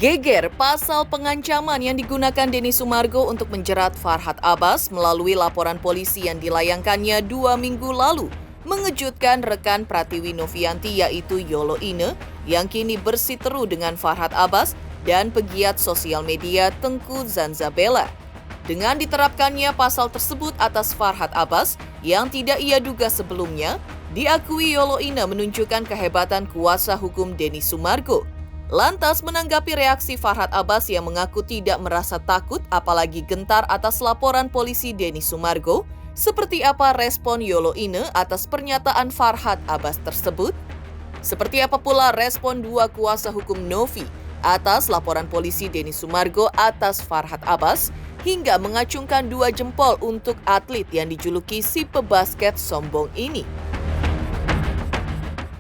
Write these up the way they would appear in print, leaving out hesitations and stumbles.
Geger pasal pengancaman yang digunakan Denny Sumargo untuk menjerat Farhad Abbas melalui laporan polisi yang dilayangkannya 2 minggu lalu mengejutkan rekan Pratiwi Novianti yaitu Yolo Ine yang kini bersiteru dengan Farhad Abbas dan pegiat sosial media Tengku Zanzabella. Dengan diterapkannya pasal tersebut atas Farhad Abbas yang tidak ia duga sebelumnya, diakui Yolo Ine menunjukkan kehebatan kuasa hukum Denny Sumargo. Lantas menanggapi reaksi Farhad Abbas yang mengaku tidak merasa takut apalagi gentar atas laporan polisi Denny Sumargo, seperti apa respon Yolo Ine atas pernyataan Farhad Abbas tersebut? Seperti apa pula respon dua kuasa hukum Novi atas laporan polisi Denny Sumargo atas Farhad Abbas hingga mengacungkan 2 jempol untuk atlet yang dijuluki si pebasket sombong ini?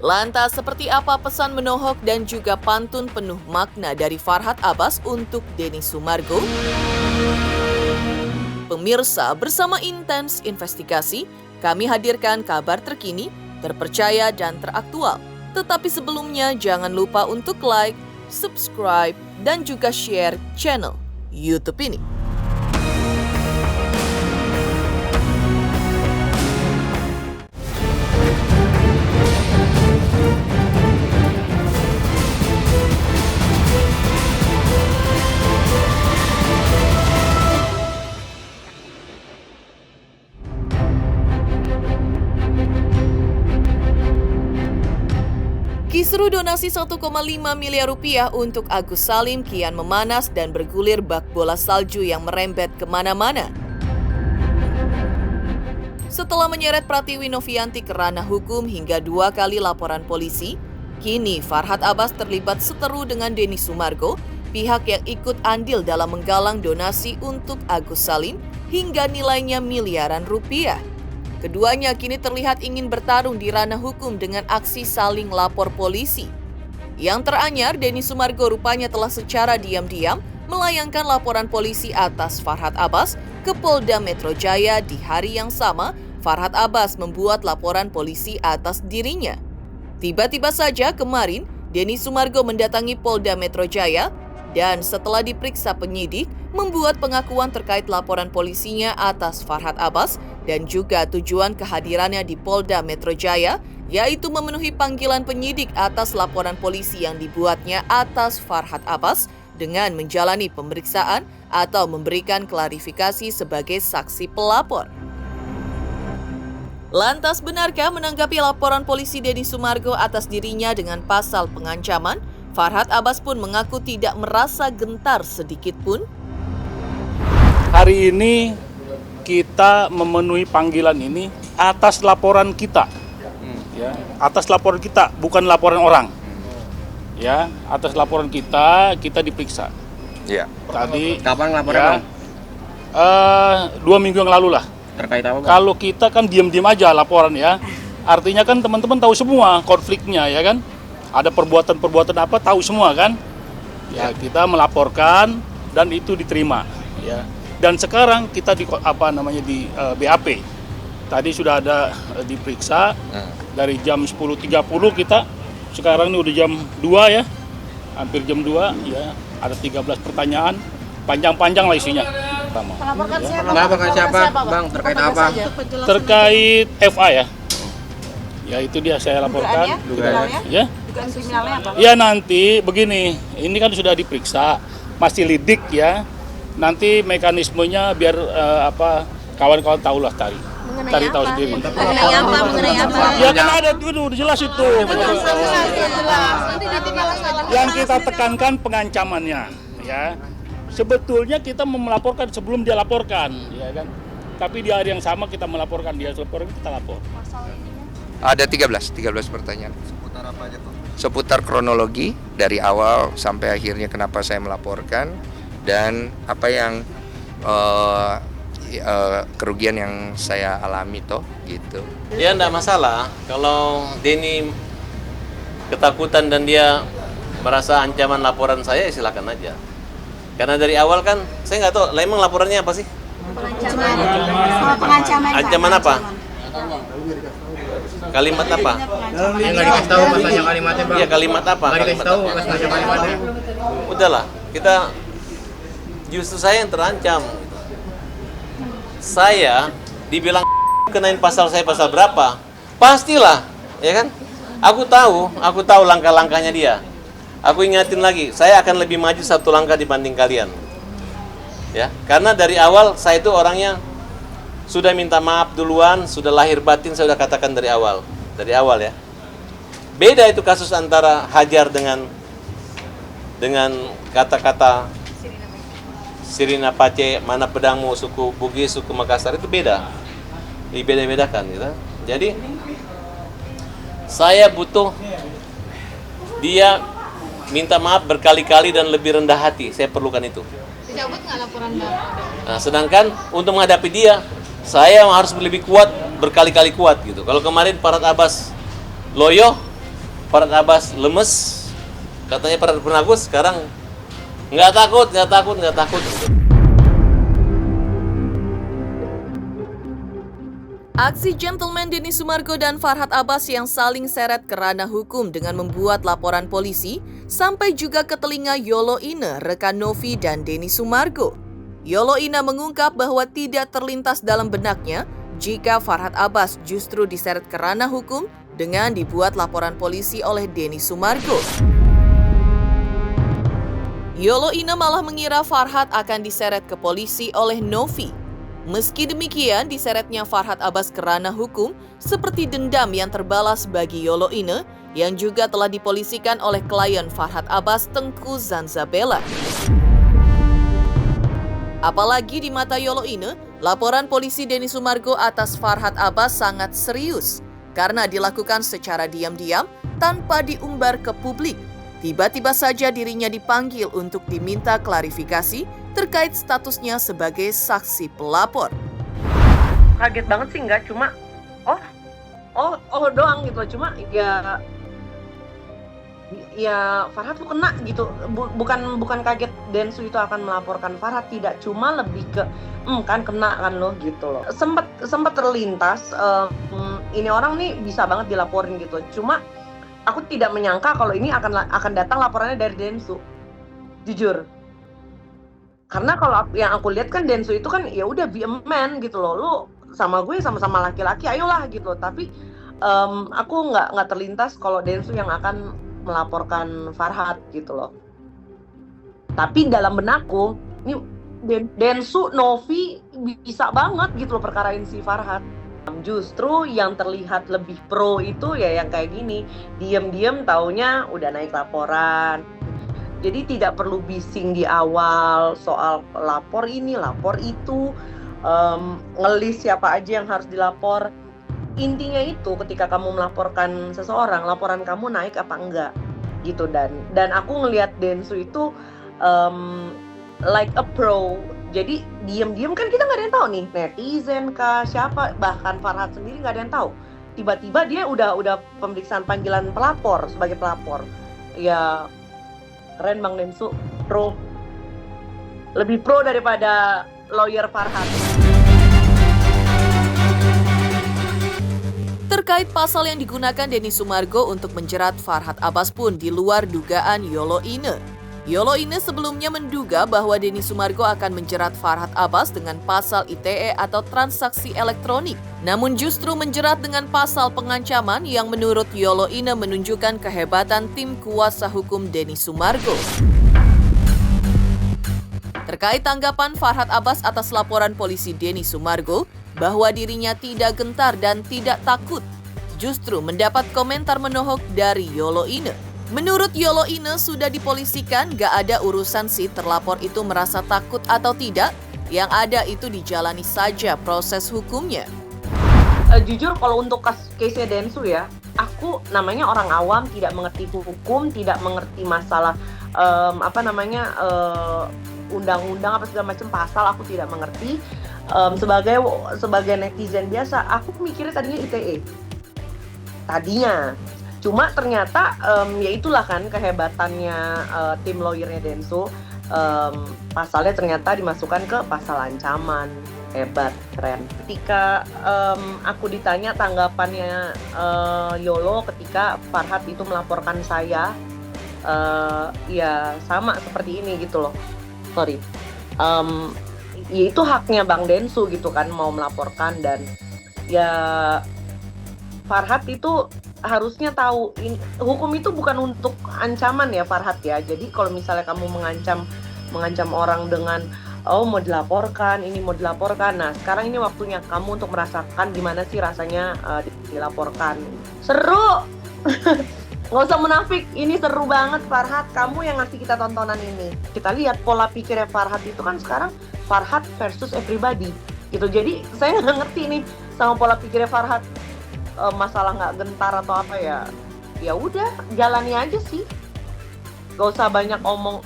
Lantas seperti apa pesan menohok dan juga pantun penuh makna dari Farhad Abbas untuk Denny Sumargo? Pemirsa, bersama Intens Investigasi, kami hadirkan kabar terkini, terpercaya dan teraktual. Tetapi sebelumnya jangan lupa untuk like, subscribe, dan juga share channel YouTube ini. Kisru donasi 1,5 miliar rupiah untuk Agus Salim kian memanas dan bergulir bak bola salju yang merembet kemana-mana. Setelah menyeret Pratiwi Novianti ke ranah hukum hingga 2 kali laporan polisi, kini Farhad Abbas terlibat seteru dengan Denny Sumargo, pihak yang ikut andil dalam menggalang donasi untuk Agus Salim hingga nilainya miliaran rupiah. Keduanya kini terlihat ingin bertarung di ranah hukum dengan aksi saling lapor polisi. Yang teranyar, Denny Sumargo rupanya telah secara diam-diam melayangkan laporan polisi atas Farhad Abbas ke Polda Metro Jaya di hari yang sama. Farhad Abbas membuat laporan polisi atas dirinya. Tiba-tiba saja kemarin, Denny Sumargo mendatangi Polda Metro Jaya dan setelah diperiksa penyidik, membuat pengakuan terkait laporan polisinya atas Farhad Abbas dan juga tujuan kehadirannya di Polda Metro Jaya, yaitu memenuhi panggilan penyidik atas laporan polisi yang dibuatnya atas Farhad Abbas dengan menjalani pemeriksaan atau memberikan klarifikasi sebagai saksi pelapor. Lantas benarkah menanggapi laporan polisi Denny Sumargo atas dirinya dengan pasal pengancaman? Farhad Abbas pun mengaku tidak merasa gentar sedikit pun. Hari ini kita memenuhi panggilan ini atas laporan kita, ya, atas laporan kita, bukan laporan orang, ya, atas laporan kita diperiksa. Iya. Tadi. Kapan laporan, ya, Bang? 2 minggu yang lalu lah. Terkait apa, Bang? Kalau kita kan diam-diam aja laporan ya, artinya kan teman-teman tahu semua konfliknya ya kan, ada perbuatan-perbuatan apa tahu semua kan, ya kita melaporkan dan itu diterima, ya. Dan sekarang kita di BAP. Tadi sudah ada diperiksa dari jam 10.30 kita. Sekarang ini udah jam 2 ya. Hampir jam 2 ya. Ada 13 pertanyaan. Panjang-panjang lah isinya. Melaporkan siapa, Bang? Terkait apa? Terkait FA ya. Ya itu dia saya laporkan. Ya. Ya nanti begini. Ini kan sudah diperiksa. Masih lidik ya. Nanti mekanismenya biar kawan-kawan tahu lah tahu sendiri. Mengenai apa? Ya kan ada itu udah jelas itu. Yang kita tekankan pengancamannya, ya. Sebetulnya kita melaporkan sebelum dia laporkan, ya kan. Tapi di hari yang sama kita melaporkan dia laporkan kita lapor. Ada 13 pertanyaan. Seputar apa aja, Pak? Seputar kronologi dari awal sampai akhirnya kenapa saya melaporkan dan apa yang kerugian yang saya alami toh gitu. Ya enggak masalah kalau Denny ketakutan dan dia merasa ancaman laporan saya, ya silakan aja. Karena dari awal kan saya nggak tahu, emang laporannya apa sih? Pengancaman. Ancaman apa? Kalimat apa? Yang nggak dikasih tahu pas nanya kalimatnya, Bang. Iya, kalimat apa? Nggak dikasih Kalimat tahu apa? pas nanya kalimatnya. Udahlah, kita justru saya yang terancam. Saya dibilang kenain pasal saya pasal berapa? Pastilah, ya kan? Aku tahu langkah-langkahnya dia. Aku ingatin lagi, saya akan lebih maju satu langkah dibanding kalian. Ya, karena dari awal saya itu orangnya sudah minta maaf duluan, sudah lahir batin saya sudah katakan dari awal ya. Beda itu kasus antara hajar dengan kata-kata Sirina Pace, mana pedangmu, suku Bugis, suku Makassar, itu beda. Dibeda-bedakan gitu. Jadi saya butuh dia minta maaf berkali-kali dan lebih rendah hati. Saya perlukan itu. Dicabut nggak laporan Bapak? Nah, sedangkan untuk menghadapi dia, saya harus lebih kuat, berkali-kali kuat gitu. Kalau kemarin Farhad Abbas loyo, Farhad Abbas lemes, katanya Farhad Penagus, sekarang nggak takut. Aksi gentleman Denny Sumargo dan Farhad Abbas yang saling seret ke ranah hukum dengan membuat laporan polisi sampai juga ke telinga Yolo Ine, rekan Novi dan Denny Sumargo. Yolo Ine mengungkap bahwa tidak terlintas dalam benaknya jika Farhad Abbas justru diseret ke ranah hukum dengan dibuat laporan polisi oleh Denny Sumargo. Yolo Ine malah mengira Farhad akan diseret ke polisi oleh Novi. Meski demikian, diseretnya Farhad Abbas ke ranah hukum seperti dendam yang terbalas bagi Yolo Ine yang juga telah dipolisikan oleh klien Farhad Abbas, Tengku Zanzabella. Apalagi di mata Yolo Ine, laporan polisi Denny Sumargo atas Farhad Abbas sangat serius karena dilakukan secara diam-diam tanpa diumbar ke publik. Tiba-tiba saja dirinya dipanggil untuk diminta klarifikasi terkait statusnya sebagai saksi pelapor. Kaget banget sih, enggak cuma doang gitu, cuma ya Farhad tuh kena gitu. Bukan kaget Densu itu akan melaporkan Farhad, tidak, cuma lebih ke kan kena kan lo gitu loh. Sempat terlintas ini orang nih bisa banget dilaporin gitu. Cuma aku tidak menyangka kalau ini akan datang laporannya dari Densu. Jujur. Karena kalau yang aku lihat kan Densu itu kan ya udah be a man gitu loh. Lu sama gue sama-sama laki-laki, ayolah gitu. Tapi aku nggak terlintas kalau Densu yang akan melaporkan Farhad gitu loh. Tapi dalam benakku, ini Densu, Novi bisa banget gitu loh perkarain si Farhad. Justru yang terlihat lebih pro itu ya yang kayak gini, diam-diam taunya udah naik laporan. Jadi tidak perlu bising di awal soal lapor ini, lapor itu, ngelis siapa aja yang harus dilapor. Intinya itu ketika kamu melaporkan seseorang, laporan kamu naik apa enggak gitu. Dan aku ngelihat Densu itu like a pro. Jadi diam-diam kan kita nggak ada yang tahu nih, netizen kah, siapa, bahkan Farhad sendiri nggak ada yang tahu. Tiba-tiba dia udah pemeriksaan panggilan pelapor sebagai pelapor. Ya keren Bang Densu, pro. Lebih pro daripada lawyer Farhad. Terkait pasal yang digunakan Denny Sumargo untuk menjerat Farhad Abbas pun di luar dugaan Yolo Ine. Yolo Ine sebelumnya menduga bahwa Denny Sumargo akan menjerat Farhad Abbas dengan pasal ITE atau transaksi elektronik. Namun justru menjerat dengan pasal pengancaman yang menurut Yolo Ine menunjukkan kehebatan tim kuasa hukum Denny Sumargo. Terkait tanggapan Farhad Abbas atas laporan polisi Denny Sumargo bahwa dirinya tidak gentar dan tidak takut, justru mendapat komentar menohok dari Yolo Ine. Menurut Yolo Ine sudah dipolisikan, gak ada urusan si terlapor itu merasa takut atau tidak, yang ada itu dijalani saja proses hukumnya. Jujur kalau untuk case Densu ya, aku namanya orang awam, tidak mengerti hukum, tidak mengerti masalah undang-undang apa segala macam pasal, aku tidak mengerti. Sebagai netizen biasa, aku mikirnya tadinya ITE. Tadinya. Cuma ternyata ya itulah kan kehebatannya tim lawyernya Densu. Pasalnya ternyata dimasukkan ke pasal ancaman. Hebat, keren. Ketika aku ditanya tanggapannya Yolo ketika Farhad itu melaporkan saya, ya sama seperti ini gitu loh. Sorry. Ya itu haknya Bang Densu gitu kan, mau melaporkan, dan ya Farhad itu harusnya tahu hukum itu bukan untuk ancaman ya Farhad ya. Jadi kalau misalnya kamu mengancam orang dengan mau dilaporkan, ini mau dilaporkan. Nah, sekarang ini waktunya kamu untuk merasakan gimana sih rasanya dilaporkan. Seru! Nggak usah menafik, ini seru banget Farhad. Kamu yang ngasih kita tontonan ini. Kita lihat pola pikirnya Farhad itu kan sekarang Farhad versus everybody. Gitu. Jadi saya nggak ngerti nih sama pola pikirnya Farhad. Masalah nggak gentar atau apa ya. Ya udah, jalani aja sih. Gak usah banyak omong,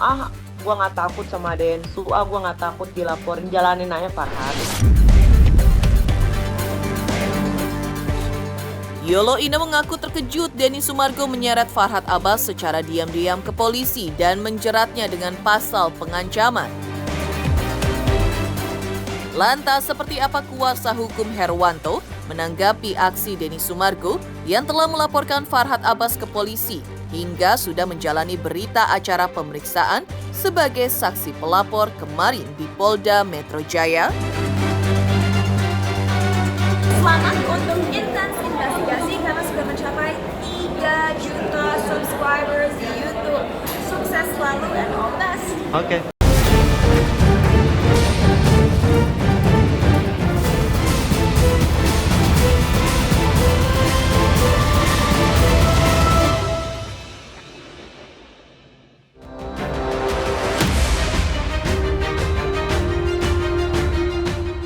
gua nggak takut sama Densu, gua nggak takut dilaporin, jalanin aja Farhad. Yolo Ine mengaku terkejut Denny Sumargo menyeret Farhad Abbas secara diam-diam ke polisi dan menjeratnya dengan pasal pengancaman. Lantas, seperti apa kuasa hukum Herwanto menanggapi aksi Denny Sumargo yang telah melaporkan Farhad Abbas ke polisi hingga sudah menjalani berita acara pemeriksaan sebagai saksi pelapor kemarin di Polda Metro Jaya? Selamat untuk Intens Investigasi karena sudah mencapai 3 juta subscribers di YouTube. Sukses selalu and all the best. Oke.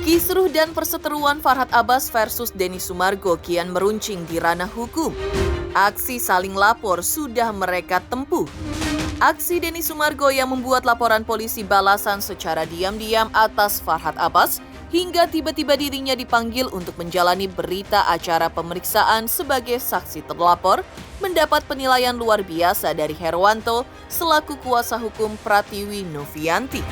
Kisruh dan perseteruan Farhad Abbas versus Denny Sumargo kian meruncing di ranah hukum. Aksi saling lapor sudah mereka tempuh. Aksi Denny Sumargo yang membuat laporan polisi balasan secara diam-diam atas Farhad Abbas hingga tiba-tiba dirinya dipanggil untuk menjalani berita acara pemeriksaan sebagai saksi terlapor mendapat penilaian luar biasa dari Herwanto selaku kuasa hukum Pratiwi Novianti.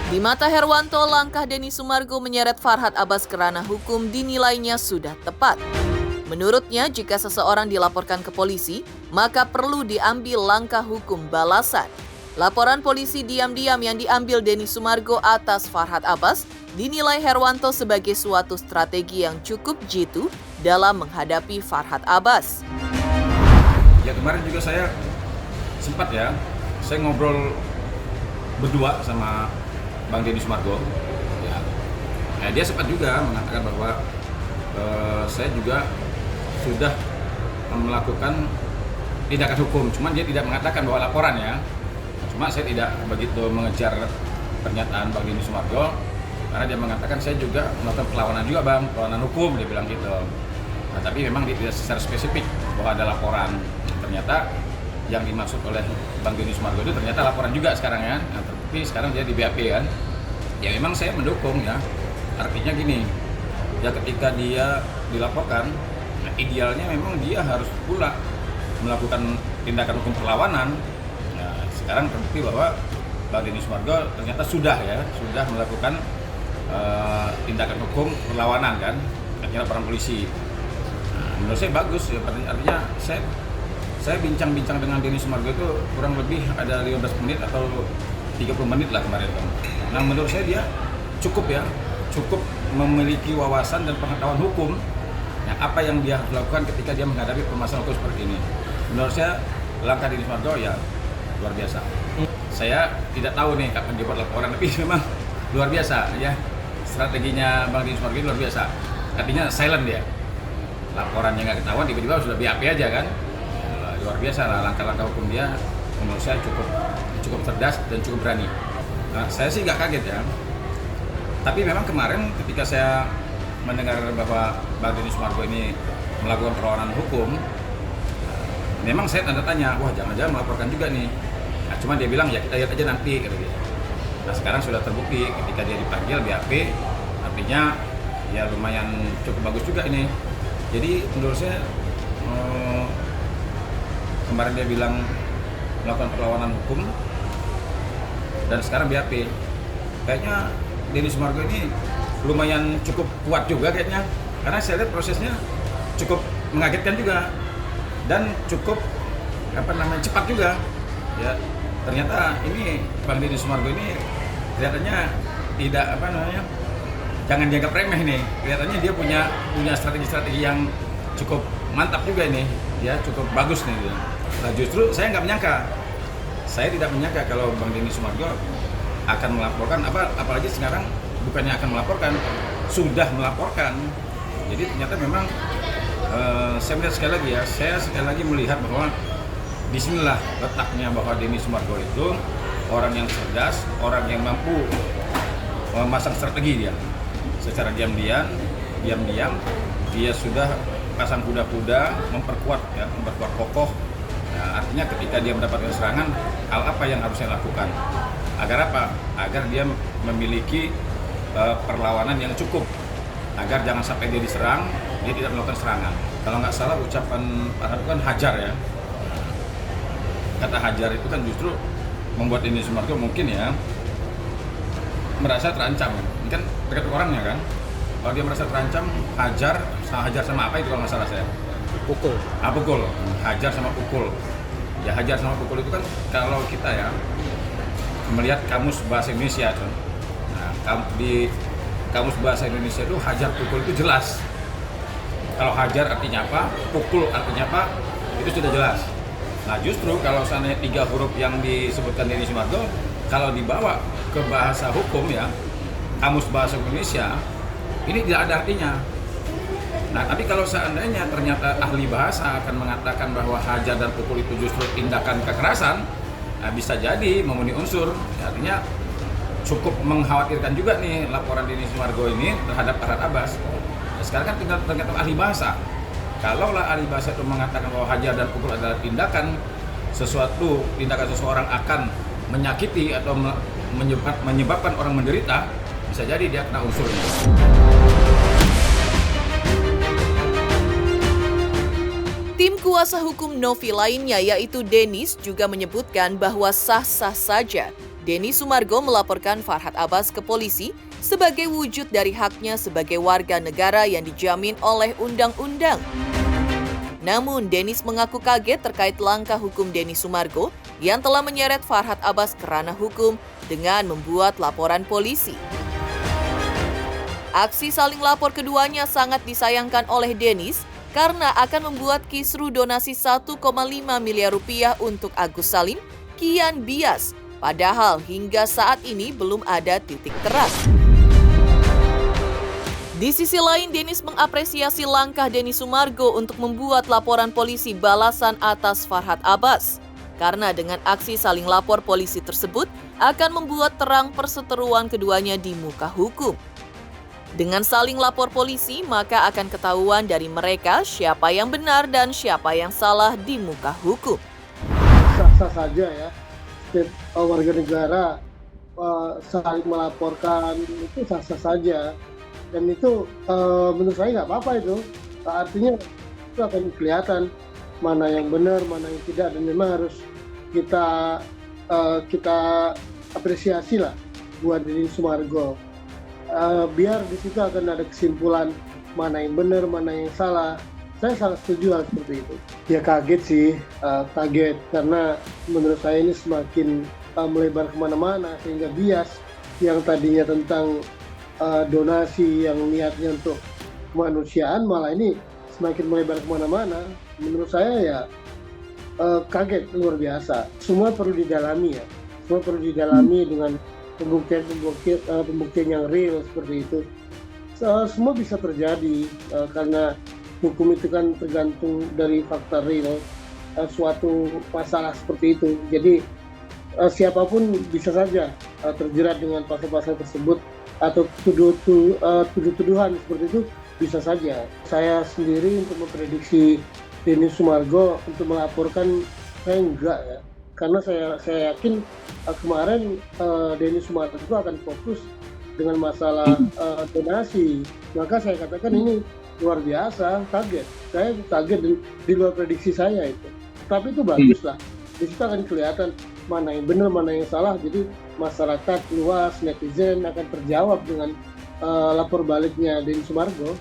Di mata Herwanto, langkah Denny Sumargo menyeret Farhad Abbas ke ranah hukum dinilainya sudah tepat. Menurutnya, jika seseorang dilaporkan ke polisi, maka perlu diambil langkah hukum balasan. Laporan polisi diam-diam yang diambil Denny Sumargo atas Farhad Abbas dinilai Herwanto sebagai suatu strategi yang cukup jitu dalam menghadapi Farhad Abbas. Ya kemarin juga saya sempat saya ngobrol berdua sama Bang Denny Sumargo, dia sempat juga mengatakan bahwa saya juga sudah melakukan tindakan hukum, cuman dia tidak mengatakan bahwa laporan ya. Cuma saya tidak begitu mengejar pernyataan Bang Denny Sumargo karena dia mengatakan saya juga melakukan perlawanan juga Bang, perlawanan hukum, dia bilang gitu. Nah, tapi memang dia tidak secara spesifik bahwa ada laporan. Ternyata yang dimaksud oleh Bang Denny Sumargo itu ternyata laporan juga sekarang ya. Nah, tapi sekarang dia di BAP kan. Ya memang saya mendukung ya. Artinya gini, ya ketika dia dilaporkan, nah idealnya memang dia harus pula melakukan tindakan hukum perlawanan. Nah, sekarang terbukti bahwa Bang Denny Sumargo ternyata sudah melakukan tindakan hukum perlawanan kan, akhirnya laporan polisi. Nah, menurut saya bagus ya, artinya saya bincang-bincang dengan Denny Sumargo itu kurang lebih ada 15 menit atau 30 menit lah kemarin. Nah menurut saya dia cukup memiliki wawasan dan pengetahuan hukum apa yang dia harus lakukan ketika dia menghadapi permasalahan hukum seperti ini. Menurut saya langkah Denny Sumargo ya luar biasa. Saya tidak tahu nih kapan dia buat laporan, tapi memang luar biasa ya. Strateginya Bang Denny Sumargo luar biasa. Artinya silent dia. Laporannya nggak ketahuan, tiba-tiba sudah BAP aja kan. Luar biasa lah langkah-langkah hukum dia. Menurut saya cukup cerdas dan cukup berani. Nah, saya sih nggak kaget ya. Tapi memang kemarin ketika saya mendengar bahwa Bang Denny Sumargo ini melakukan perlawanan hukum, memang saya tanda tanya, wah jangan-jangan melaporkan juga nih. Nah, cuma dia bilang ya kita lihat aja nanti, kata dia. Nah sekarang sudah terbukti ketika dia dipanggil BAP, artinya ya lumayan cukup bagus juga ini. Jadi menurut saya kemarin dia bilang melakukan perlawanan hukum dan sekarang BAP, kayaknya Denny Sumargo ini lumayan cukup kuat juga kayaknya, karena saya lihat prosesnya cukup mengagetkan juga dan cukup cepat juga. Ya, ternyata ini Bang Denny Sumargo ini kelihatannya tidak jangan dianggap remeh nih. Kelihatannya dia punya strategi-strategi yang cukup mantap juga ini, ya cukup bagus nih. Nah, justru saya tidak menyangka kalau Bang Denny Sumargo akan melaporkan, apalagi sekarang bukannya akan melaporkan, sudah melaporkan. Jadi ternyata memang saya sekali lagi melihat bahwa disinilah letaknya bahwa Denny Sumargo itu orang yang cerdas, orang yang mampu memasang strategi dia. Secara diam-diam dia sudah pasang kuda-kuda, memperkuat kokoh. Nah, artinya ketika dia mendapatkan serangan, hal apa yang harusnya lakukan? Agar apa? Agar dia memiliki perlawanan yang cukup, agar jangan sampai dia diserang, dia tidak melakukan serangan. Kalau nggak salah ucapan Farhat kan hajar ya. Kata hajar itu kan justru membuat Denny Sumargo mungkin ya merasa terancam. Ini kan dekat orangnya kan. Kalau dia merasa terancam, hajar sama apa itu kalau nggak salah saya? Pukul. Pukul. Hajar sama pukul. Ya hajar sama pukul itu kan kalau kita ya melihat kamus bahasa Indonesia tuh. Nah, di kamus bahasa Indonesia itu hajar pukul itu jelas. Kalau hajar artinya apa, pukul artinya apa, itu sudah jelas. Nah justru kalau seandainya 3 huruf yang disebutkan Denny Sumargo, kalau dibawa ke bahasa hukum ya, kamus bahasa Indonesia, ini tidak ada artinya. Nah tapi kalau seandainya ternyata ahli bahasa akan mengatakan bahwa hajar dan pukul itu justru tindakan kekerasan, nah bisa jadi memenuhi unsur. Ya, artinya cukup mengkhawatirkan juga nih laporan Denny Sumargo ini terhadap Farhat Abbas. Nah, sekarang kan tinggal tergantung ahli bahasa. Kalaulah ahli bahasa itu mengatakan bahwa hajar dan pukul adalah tindakan seseorang akan menyakiti atau menyebabkan orang menderita, bisa jadi dia kena unsurnya. Tim kuasa hukum Novi lainnya yaitu Dennis juga menyebutkan bahwa sah-sah saja Denny Sumargo melaporkan Farhat Abbas ke polisi sebagai wujud dari haknya sebagai warga negara yang dijamin oleh undang-undang. Namun, Dennis mengaku kaget terkait langkah hukum Denny Sumargo yang telah menyeret Farhat Abbas ke ranah hukum dengan membuat laporan polisi. Aksi saling lapor keduanya sangat disayangkan oleh Dennis karena akan membuat kisru donasi 1,5 miliar rupiah untuk Agus Salim kian bias, padahal hingga saat ini belum ada titik terang. Di sisi lain, Dennis mengapresiasi langkah Denny Sumargo untuk membuat laporan polisi balasan atas Farhat Abbas. Karena dengan aksi saling lapor polisi tersebut akan membuat terang perseteruan keduanya di muka hukum. Dengan saling lapor polisi, maka akan ketahuan dari mereka siapa yang benar dan siapa yang salah di muka hukum. Sah-sah saja ya, setiap warga negara saling melaporkan itu sah-sah saja. Dan itu menurut saya nggak apa-apa itu. Artinya itu akan kelihatan mana yang benar, mana yang tidak, dan memang harus kita apresiasi lah buat Denny Sumargo. Biar di situ akan ada kesimpulan mana yang benar, mana yang salah. Saya sangat setuju hal seperti itu. Ya kaget sih, kaget karena menurut saya ini semakin melebar kemana-mana sehingga bias yang tadinya tentang donasi yang niatnya untuk kemanusiaan malah ini semakin melebar kemana-mana. Menurut saya ya kaget luar biasa. Semua perlu didalami ya, semua perlu didalami dengan pembuktian yang real seperti itu. Semua bisa terjadi karena hukum itu kan tergantung dari fakta real suatu masalah seperti itu. Jadi siapapun bisa saja terjerat dengan pasal-pasal tersebut atau tuduhan seperti itu bisa saja. Saya sendiri untuk memprediksi Denny Sumargo untuk melaporkan saya enggak ya, karena saya yakin kemarin Denny Sumargo itu akan fokus dengan masalah donasi. Maka saya katakan ini luar biasa, kaget. Saya kaget di luar prediksi saya itu. Tapi itu bagus lah. Di situ akan kelihatan mana yang benar, mana yang salah. Jadi masyarakat luas, netizen akan terjawab dengan lapor baliknya Denny Sumargo.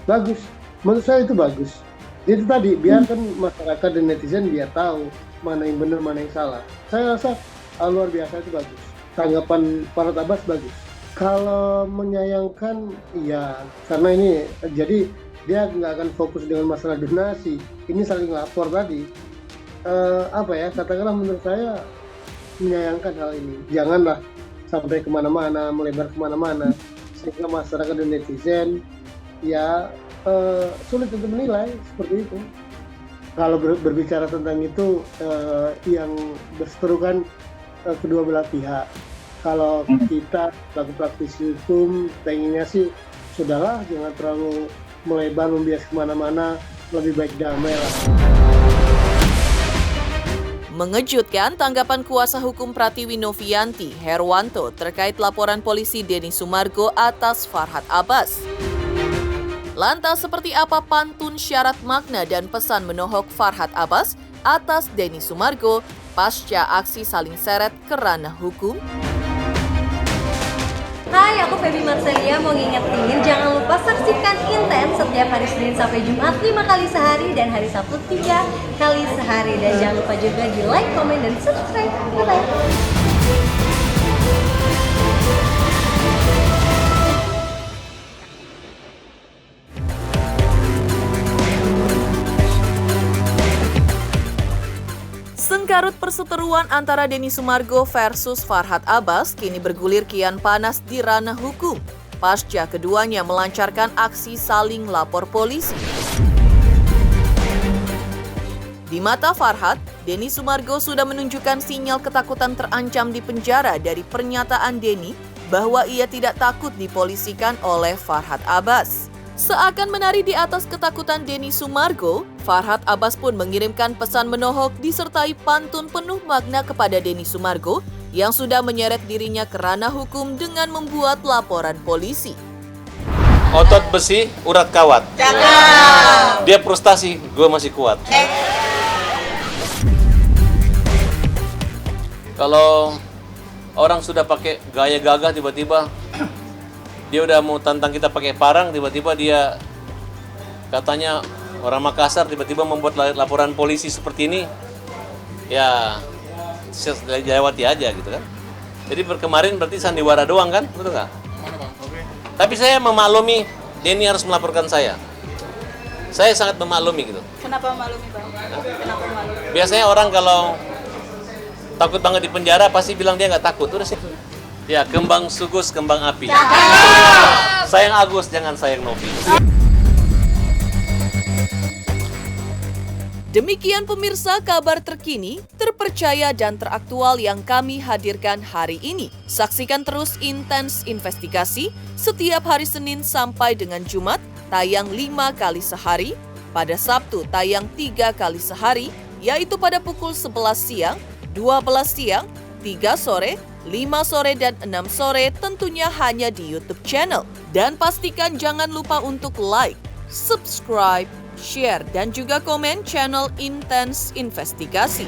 Bagus, menurut saya itu bagus. Itu tadi, biarkan masyarakat dan netizen biar tahu mana yang benar, mana yang salah. Saya rasa luar biasa, itu bagus. Tanggapan Farhad Abbas bagus. Kalau menyayangkan, ya karena ini jadi dia nggak akan fokus dengan masalah donasi. Ini saling lapor tadi. Katakanlah menurut saya menyayangkan hal ini. Janganlah sampai kemana-mana, melebar kemana-mana, sehingga masyarakat dan netizen ya sulit untuk menilai seperti itu. Kalau berbicara tentang itu, yang berseteru kedua belah pihak. Kalau kita pelaku praktisi hukum pengennya sih sudahlah, jangan terlalu melebar membias kemana-mana, lebih baik damai lah. Mengejutkan tanggapan kuasa hukum Pratiwi Novianti, Herwanto, terkait laporan polisi Denny Sumargo atas Farhad Abbas. Lantas seperti apa pantun syarat makna dan pesan menohok Farhad Abbas atas Denny Sumargo pasca aksi saling seret ke ranah hukum? Hai, aku Feby Marcelia mau ngingetin jangan lupa saksikan Intens setiap hari Senin sampai Jumat 5 kali sehari dan hari Sabtu 3 kali sehari. Dan jangan lupa juga di like, komen, dan subscribe. Bye-bye. Sengkarut perseteruan antara Denny Sumargo versus Farhad Abbas kini bergulir kian panas di ranah hukum pasca keduanya melancarkan aksi saling lapor polisi. Di mata Farhad, Denny Sumargo sudah menunjukkan sinyal ketakutan terancam di penjara dari pernyataan Denny bahwa ia tidak takut dipolisikan oleh Farhad Abbas. Seakan menari di atas ketakutan Denny Sumargo, Farhad Abbas pun mengirimkan pesan menohok disertai pantun penuh makna kepada Denny Sumargo yang sudah menyeret dirinya ke ranah hukum dengan membuat laporan polisi. Otot besi, urat kawat. Cakap. Dia frustasi, gue masih kuat. Kalau orang sudah pakai gaya gagah tiba-tiba dia udah mau tantang kita pakai parang, tiba-tiba dia katanya orang Makassar, tiba-tiba membuat laporan polisi seperti ini, ya lewati aja gitu kan. Jadi kemarin berarti sandiwara doang kan, betul nggak? Tapi saya memaklumi Denny harus melaporkan saya. Saya sangat memaklumi gitu. Kenapa memaklumi, Bang? Kenapa memaklumi? Biasanya orang kalau takut banget di penjara pasti bilang dia nggak takut, udah sih. Ya, kembang sugus, kembang api. Sayang Agus, jangan sayang Novi. Demikian pemirsa kabar terkini, terpercaya dan teraktual yang kami hadirkan hari ini. Saksikan terus Intens Investigasi setiap hari Senin sampai dengan Jumat, tayang 5 kali sehari. Pada Sabtu tayang 3 kali sehari, yaitu pada pukul 11 siang, 12 siang, 3 sore, 5 sore, dan 6 sore, tentunya hanya di YouTube channel. Dan pastikan jangan lupa untuk like, subscribe, share, dan juga komen channel Intens Investigasi.